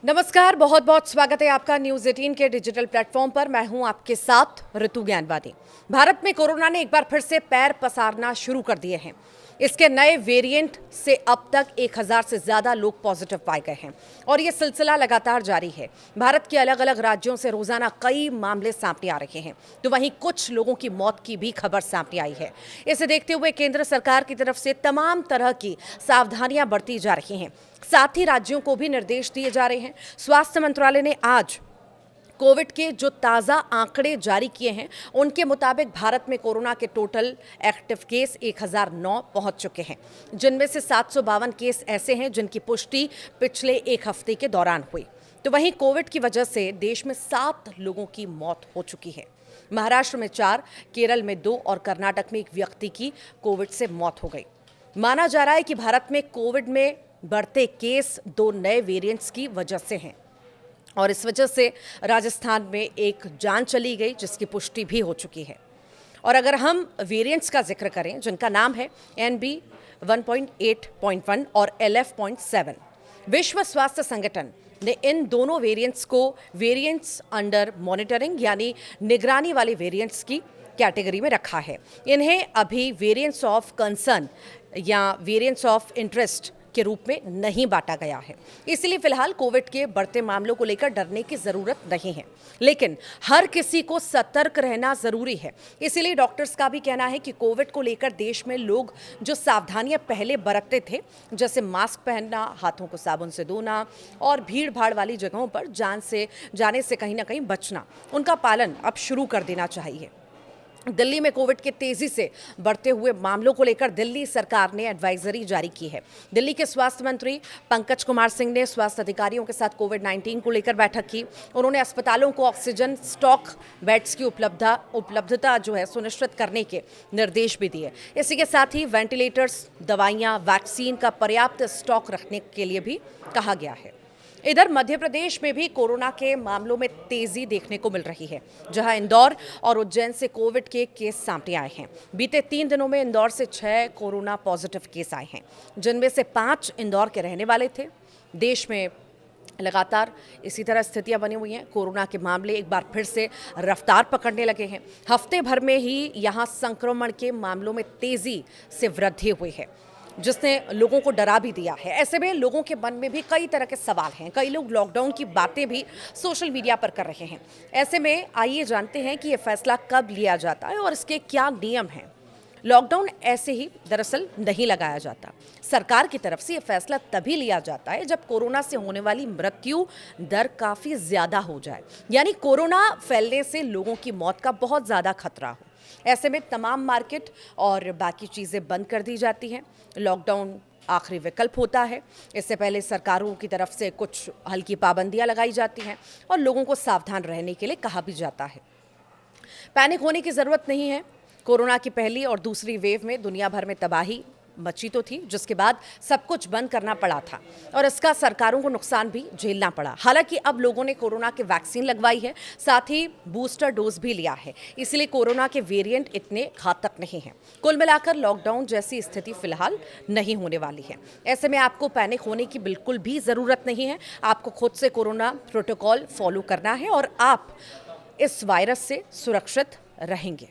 नमस्कार, बहुत बहुत स्वागत है आपका न्यूज़ 18 के डिजिटल प्लेटफॉर्म पर। मैं हूं आपके साथ ऋतु ज्ञानवादी। भारत में कोरोना ने एक बार फिर से पैर पसारना शुरू कर दिए हैं। इसके नए वेरिएंट से अब तक 1000 से ज़्यादा लोग पॉजिटिव पाए गए हैं और ये सिलसिला लगातार जारी है। भारत के अलग अलग राज्यों से रोजाना कई मामले सामने आ रहे हैं, तो वहीं कुछ लोगों की मौत की भी खबर सामने आई है। इसे देखते हुए केंद्र सरकार की तरफ से तमाम तरह की सावधानियां बरती जा रही हैं। साथ ही राज्यों को भी निर्देश दिए जा रहे हैं। स्वास्थ्य मंत्रालय ने आज कोविड के जो ताज़ा आंकड़े जारी किए हैं, उनके मुताबिक भारत में कोरोना के टोटल एक्टिव केस 1009 पहुंच चुके हैं, जिनमें से 752 केस ऐसे हैं जिनकी पुष्टि पिछले एक हफ्ते के दौरान हुई। तो वहीं कोविड की वजह से देश में 7 लोगों की मौत हो चुकी है। महाराष्ट्र में 4, केरल में 2 और कर्नाटक में 1 व्यक्ति की कोविड से मौत हो गई। माना जा रहा है कि भारत में कोविड में बढ़ते केस 2 नए वेरिएंट्स की वजह से हैं और इस वजह से राजस्थान में एक जान चली गई, जिसकी पुष्टि भी हो चुकी है। और अगर हम वेरिएंट्स का जिक्र करें, जिनका नाम है NB 1.8.1 और LF.7, विश्व स्वास्थ्य संगठन ने इन दोनों वेरिएंट्स को वेरिएंट्स अंडर मॉनिटरिंग यानी निगरानी वाले वेरिएंट्स की कैटेगरी में रखा है। इन्हें अभी वेरिएंट्स ऑफ कंसर्न या वेरिएंट्स ऑफ इंटरेस्ट के रूप में नहीं बांटा गया है। इसलिए फिलहाल कोविड के बढ़ते मामलों को लेकर डरने की जरूरत नहीं है, लेकिन हर किसी को सतर्क रहना जरूरी है। इसीलिए डॉक्टर्स का भी कहना है कि कोविड को लेकर देश में लोग जो सावधानियां पहले बरतते थे, जैसे मास्क पहनना, हाथों को साबुन से धोना और भीड़ भाड़ वाली जगहों पर जाने से कहीं ना कहीं बचना, उनका पालन अब शुरू कर देना चाहिए। दिल्ली में कोविड के तेजी से बढ़ते हुए मामलों को लेकर दिल्ली सरकार ने एडवाइजरी जारी की है। दिल्ली के स्वास्थ्य मंत्री पंकज कुमार सिंह ने स्वास्थ्य अधिकारियों के साथ कोविड-19 को लेकर बैठक की। उन्होंने अस्पतालों को ऑक्सीजन स्टॉक बेड्स की उपलब्धता जो है सुनिश्चित करने के निर्देश भी दिए। इसी के साथ ही वेंटिलेटर्स, दवाइयाँ, वैक्सीन का पर्याप्त स्टॉक रखने के लिए भी कहा गया है। इधर मध्य प्रदेश में भी कोरोना के मामलों में तेजी देखने को मिल रही है, जहां इंदौर और उज्जैन से कोविड के केस सामने आए हैं। बीते 3 दिनों में इंदौर से 6 कोरोना पॉजिटिव केस आए हैं, जिनमें से 5 इंदौर के रहने वाले थे। देश में लगातार इसी तरह स्थितियां बनी हुई हैं। कोरोना के मामले एक बार फिर से रफ्तार पकड़ने लगे हैं। हफ्ते भर में ही यहां संक्रमण के मामलों में तेजी से वृद्धि हुई है, जिसने लोगों को डरा भी दिया है। ऐसे में लोगों के मन में भी कई तरह के सवाल हैं। कई लोग लॉकडाउन की बातें भी सोशल मीडिया पर कर रहे हैं। ऐसे में आइए जानते हैं कि ये फैसला कब लिया जाता है और इसके क्या नियम हैं। लॉकडाउन ऐसे ही दरअसल नहीं लगाया जाता। सरकार की तरफ से ये फैसला तभी लिया जाता है जब कोरोना से होने वाली मृत्यु दर काफ़ी ज़्यादा हो जाए, यानी कोरोना फैलने से लोगों की मौत का बहुत ज़्यादा खतरा हो। ऐसे में तमाम मार्केट और बाकी चीज़ें बंद कर दी जाती हैं। लॉकडाउन आखिरी विकल्प होता है। इससे पहले सरकारों की तरफ से कुछ हल्की पाबंदियां लगाई जाती हैं और लोगों को सावधान रहने के लिए कहा भी जाता है। पैनिक होने की ज़रूरत नहीं है। कोरोना की पहली और दूसरी वेव में दुनिया भर में तबाही मची तो थी, जिसके बाद सब कुछ बंद करना पड़ा था और इसका सरकारों को नुकसान भी झेलना पड़ा। हालांकि अब लोगों ने कोरोना के वैक्सीन लगवाई है, साथ ही बूस्टर डोज भी लिया है, इसलिए कोरोना के वेरिएंट इतने घातक नहीं हैं। कुल मिलाकर लॉकडाउन जैसी स्थिति फिलहाल नहीं होने वाली है। ऐसे में आपको पैनिक होने की बिल्कुल भी ज़रूरत नहीं है। आपको खुद से कोरोना प्रोटोकॉल फॉलो करना है और आप इस वायरस से सुरक्षित रहेंगे।